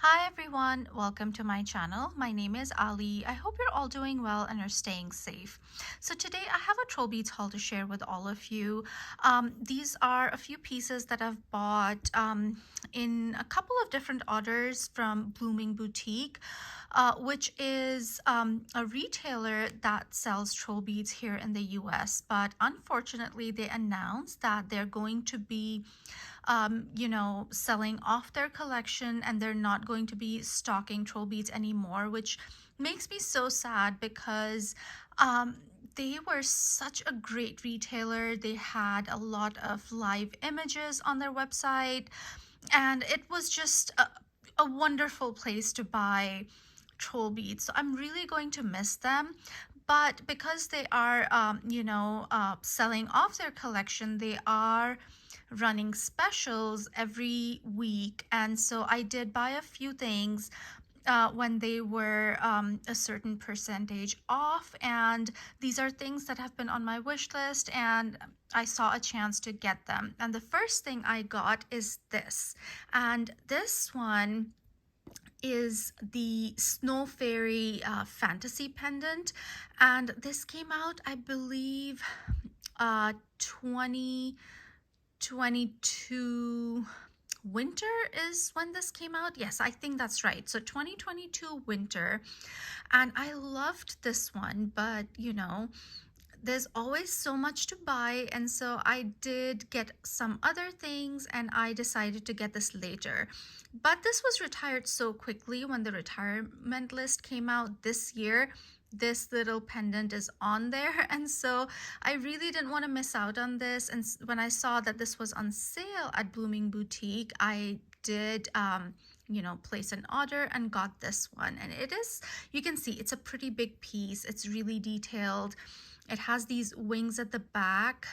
Hi everyone, welcome to my channel. My name is Ali. I hope you're all doing well and are staying safe. So today I have a TrollBeads haul to share with all of you. These are a few pieces that I've bought in a couple of different orders from Blooming Boutique, which is a retailer that sells TrollBeads here in the US. But unfortunately, they announced that they're going to be selling off their collection and they're not going to be stocking TrollBeads anymore, which makes me so sad because they were such a great retailer. They had a lot of live images on their website, and it was just a wonderful place to buy TrollBeads. So I'm really going to miss them. But because they are, selling off their collection, they are running specials every week. And so I did buy a few things when they were a certain percentage off. And these are things that have been on my wish list, and I saw a chance to get them. And the first thing I got is this. And this one is the Snow Fairy fantasy pendant, and this came out, I believe, 2022 winter is when this came out. Yes, I think that's right. So 2022 winter, and I loved this one, but there's always so much to buy, and so I did get some other things and I decided to get this later. But this was retired so quickly when the retirement list came out this year. This little pendant is on there, and so I really didn't want to miss out on this. And when I saw that this was on sale at Blooming Boutique, I did place an order and got this one. And it is, you can see it's a pretty big piece. It's really detailed. It has these wings at the back.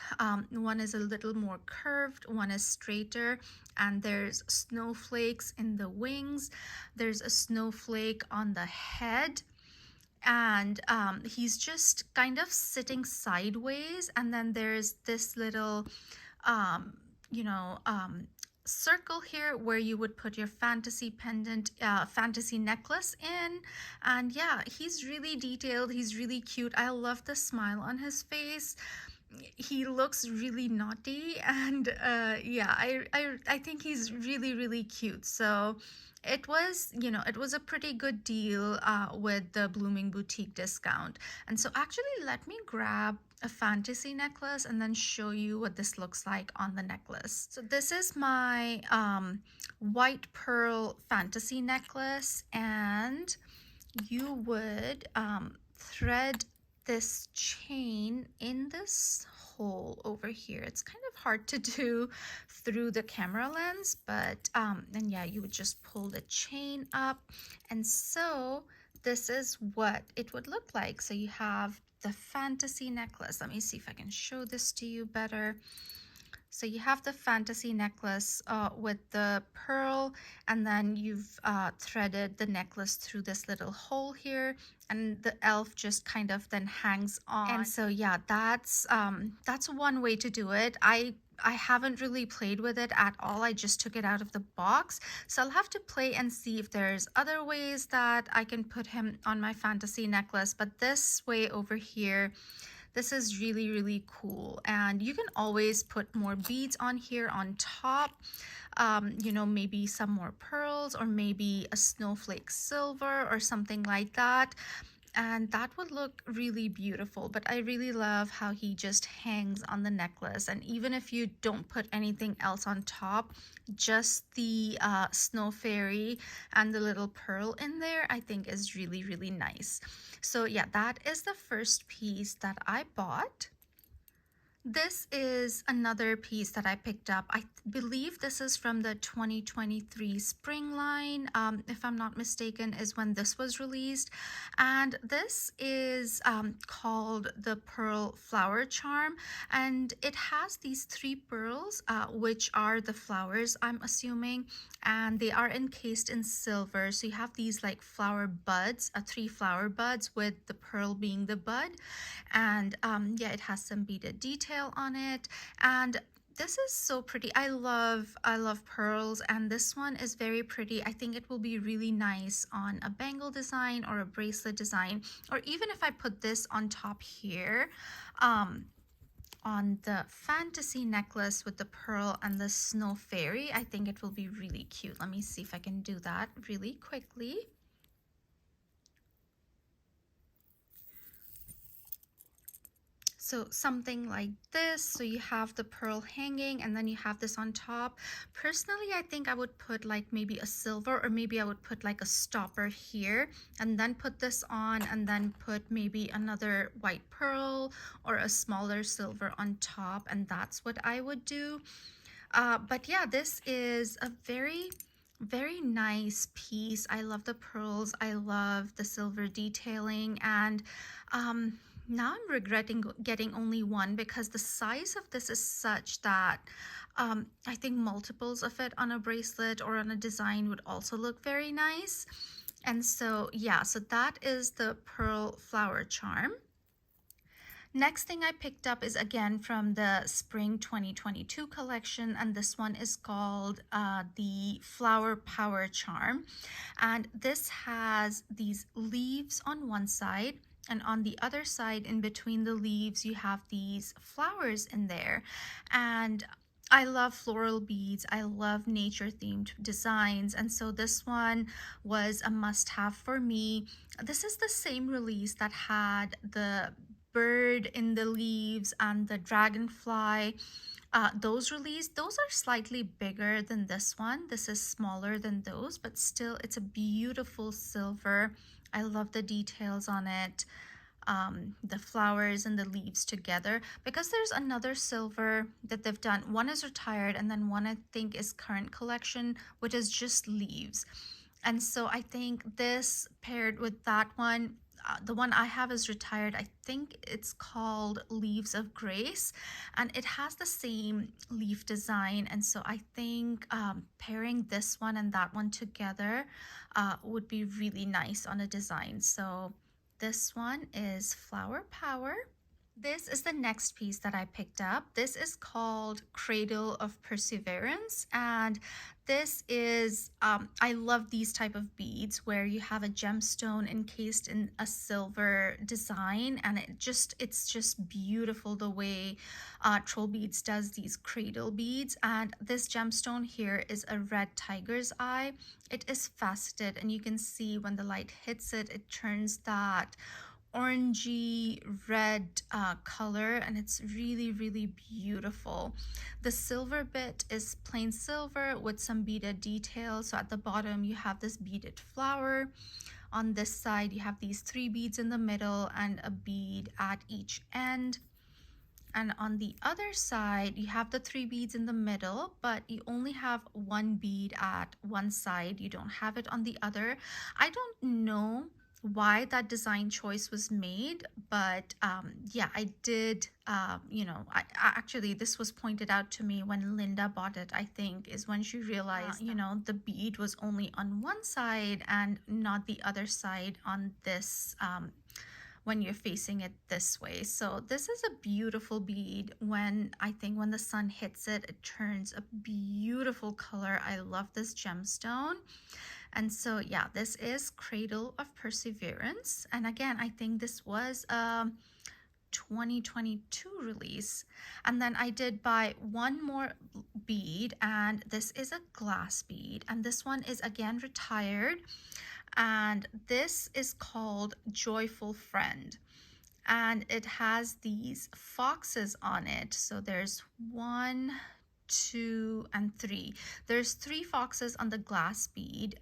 One is a little more curved, one is straighter, and there's snowflakes in the wings. There's a snowflake on the head, and he's just kind of sitting sideways. And then there's this little, circle here where you would put your fantasy pendant, fantasy necklace in. And yeah, he's really detailed. He's really cute. I love the smile on his face. He looks really naughty, and yeah, I think he's really cute. So it was, it was a pretty good deal with the Blooming Boutique discount. And so actually, let me grab a fantasy necklace and then show you what this looks like on the necklace. So this is my white pearl fantasy necklace, and you would thread this chain in this hole over here. It's kind of hard to do through the camera lens, but and yeah, you would just pull the chain up, and so this is what it would look like. So you have the fantasy necklace. Let me see if I can show this to you better. So you have the fantasy necklace with the pearl, and then you've threaded the necklace through this little hole here, and the elf just kind of then hangs on. And so yeah, that's one way to do it. I haven't really played with it at all. I just took it out of the box. So I'll have to play and see if there's other ways that I can put him on my fantasy necklace. But this way over here, this is really cool. And you can always put more beads on here on top. Maybe some more pearls, or maybe a snowflake silver or something like that. And that would look really beautiful. But I really love how he just hangs on the necklace. And even if you don't put anything else on top, just the snow fairy and the little pearl in there, I think is really nice. So yeah, that is the first piece that I bought. This is another piece that I picked up. I believe this is from the 2023 spring line, if I'm not mistaken, is when this was released. And this is called the Pearl Flower Charm. And it has these 3 pearls, which are the flowers, I'm assuming. And they are encased in silver. So you have these like flower buds, 3 flower buds with the pearl being the bud. And yeah, it has some beaded detail on it. And This is so pretty. I love pearls, and this one is very pretty. I think it will be really nice on a bangle design or a bracelet design, or even if I put this on top here, um on the fantasy necklace with the pearl and the snow fairy. I think it will be really cute. Let me see if I can do that really quickly. So something like this. So you have the pearl hanging and then you have this on top. Personally, I think I would put like maybe a silver, or maybe I would put like a stopper here and then put this on, and then put maybe another white pearl or a smaller silver on top. And that's what I would do. But yeah, this is a very nice piece. I love the pearls. I love the silver detailing. And um, now I'm regretting getting only one, because the size of this is such that I think multiples of it on a bracelet or on a design would also look very nice. And so, yeah, so that is the pearl flower charm. Next thing I picked up is again from the spring 2022 collection, and this one is called the Flower Power Charm. And this has these leaves on one side, and on the other side, in between the leaves, you have these flowers in there. And I love floral beads. I love nature themed designs. And so this one was a must have for me. This is the same release that had the bird in the leaves and the dragonfly. Those released, those are slightly bigger than this one. This is smaller than those, but still it's a beautiful silver. I love the details on it, the flowers and the leaves together, because there's another silver that they've done. One is retired, and then one I think is current collection, which is just leaves. And so I think this paired with that one, the one I have is retired. I think it's called Leaves of Grace, and it has the same leaf design. And so I think pairing this one and that one together would be really nice on a design. So this one is Flower Power. This is the next piece that I picked up. This is called Cradle of Perseverance, and this is I love these type of beads where you have a gemstone encased in a silver design, and it's just beautiful the way TrollBeads does these cradle beads. And this gemstone here is a red tiger's eye. It is faceted, and you can see when the light hits it, it turns that orangey red color, and it's really beautiful. The silver bit is plain silver with some beaded details. So at the bottom you have this beaded flower. On this side you have these 3 beads in the middle and a bead at each end. And on the other side, you have the 3 beads in the middle, but you only have 1 bead at one side. You don't have it on the other. I don't know why that design choice was made, but yeah, I did, actually this was pointed out to me when Linda bought it, I think, is when she realized, the bead was only on one side and not the other side on this, when you're facing it this way. So this is a beautiful bead. When the sun hits it, it turns a beautiful color. I love this gemstone. And so yeah, this is Cradle of Perseverance. And again, I think this was a 2022 release. And then I did buy one more bead, and this is a glass bead, and this one is again retired, and this is called Joyful Friend, and it has these foxes on it. So there's 1, 2, and 3. There's 3 foxes on the glass bead.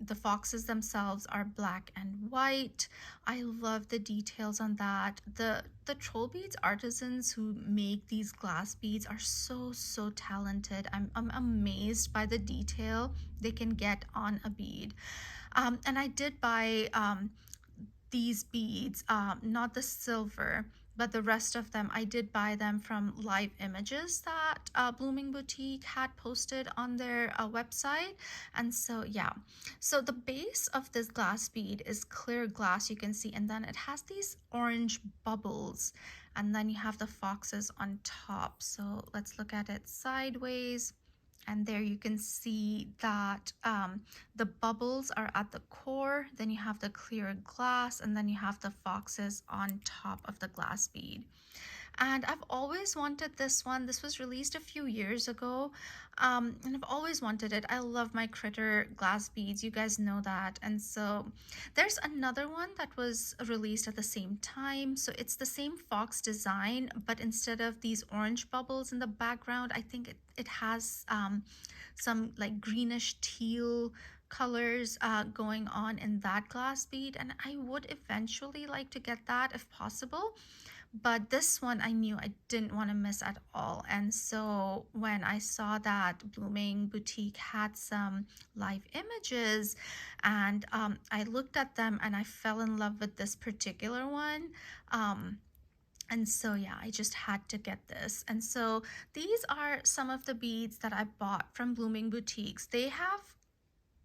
The foxes themselves are black and white. I love the details on that. The TrollBeads artisans who make these glass beads are so talented. I'm amazed by the detail they can get on a bead. And I did buy these beads, not the silver, but the rest of them I did buy them from live images that Blooming Boutique had posted on their website. And so yeah, so the base of this glass bead is clear glass, you can see, and then it has these orange bubbles, and then you have the foxes on top. So let's look at it sideways, and there you can see that the bubbles are at the core, then you have the clear glass, and then you have the foxes on top of the glass bead. And I've always wanted this one. This was released a few years ago, and I've always wanted it. I love my critter glass beads, you guys know that. And so there's another one that was released at the same time. So it's the same fox design, but instead of these orange bubbles in the background, I think it has some like greenish teal colors going on in that glass bead, and I would eventually like to get that if possible. But this one I knew I didn't want to miss at all. And so when I saw that Blooming Boutique had some live images, and I looked at them and I fell in love with this particular one. And so yeah, I just had to get this. And so these are some of the beads that I bought from Blooming Boutiques. They have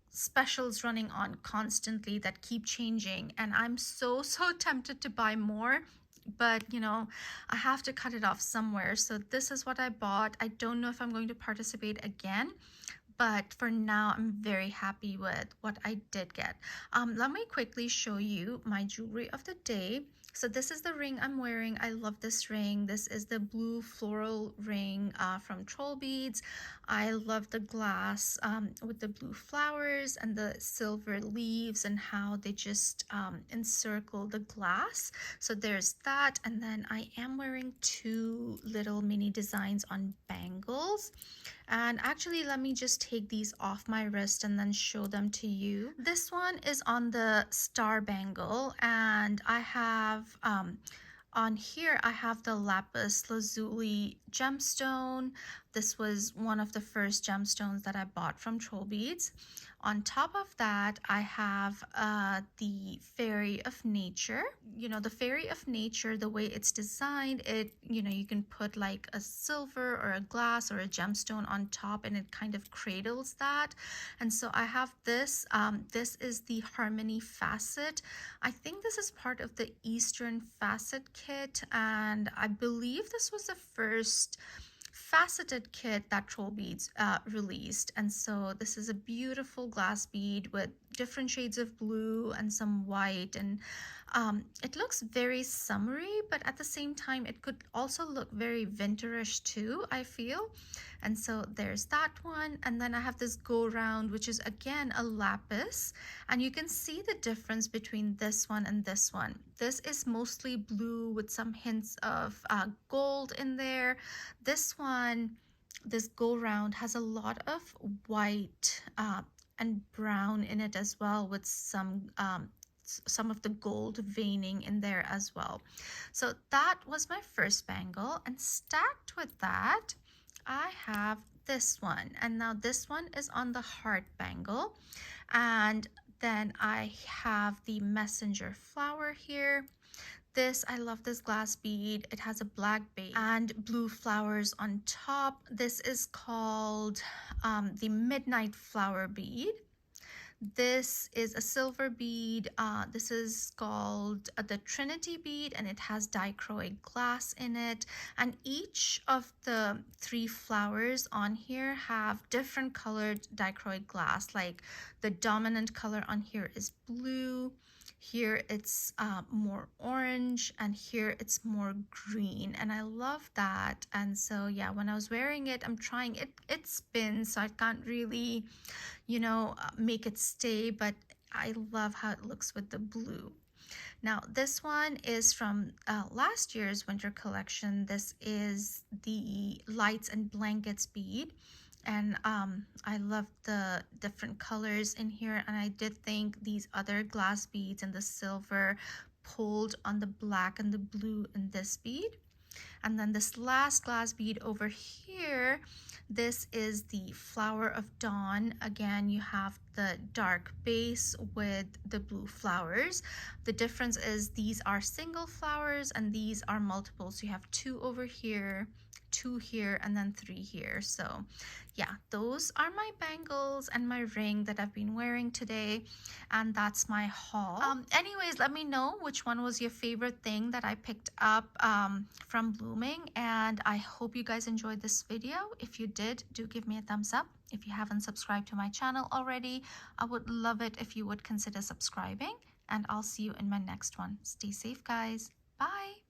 specials running on constantly that keep changing, and I'm so tempted to buy more, but I have to cut it off somewhere. So this is what I bought. I don't know if I'm going to participate again, but for now I'm very happy with what I did get. Let me quickly show you my jewelry of the day. So this is the ring I'm wearing. I love this ring. This is the blue floral ring from TrollBeads. I love the glass with the blue flowers and the silver leaves and how they just encircle the glass. So there's that. And then I am wearing two little mini designs on bangles. And actually, let me just take these off my wrist and then show them to you. This one is on the star bangle, and I have on here I have the lapis lazuli gemstone. This was one of the first gemstones that I bought from TrollBeads. On top of that, I have the Fairy of Nature. The Fairy of Nature, the way it's designed, you can put like a silver or a glass or a gemstone on top, and it kind of cradles that. And so I have this. This is the Harmony Facet. I think this is part of the Eastern Facet kit, and I believe this was the first faceted kit that TrollBeads released. And so this is a beautiful glass bead with different shades of blue and some white, and it looks very summery, but at the same time it could also look very vinterish too, I feel. And so there's that one. And then I have this go round, which is again a lapis, and you can see the difference between this one and this one. This is mostly blue with some hints of gold in there. This one, this go round, has a lot of white and brown in it as well, with some of the gold veining in there as well. So that was my first bangle, and stacked with that I have this one. And now this one is on the heart bangle, and then I have the messenger flower here. I love this glass bead. It has a black base and blue flowers on top. This is called the Midnight Flower bead. This is a silver bead. This is called the Trinity bead, and it has dichroic glass in it. And each of the three flowers on here have different colored dichroic glass. Like the dominant color on here is blue. Here it's more orange, and here it's more green, and I love that. And so yeah, when I was wearing it, I'm trying it. It spins, so I can't really make it stay, but I love how it looks with the blue. Now this one is from last year's winter collection. This is the Lights and Blankets bead, and I love the different colors in here, and I did think these other glass beads and the silver pulled on the black and the blue in this bead. And then this last glass bead over here, this is the Flower of Dawn. Again, you have the dark base with the blue flowers. The difference is these are single flowers and these are multiple. So you have 2 over here, 2 here, and then 3 here. So yeah, those are my bangles and my ring that I've been wearing today, and that's my haul. Anyways, let me know which one was your favorite thing that I picked up from Blooming, and I hope you guys enjoyed this video. If you did, do give me a thumbs up. If you haven't subscribed to my channel already, I would love it if you would consider subscribing, and I'll see you in my next one. Stay safe, guys. Bye.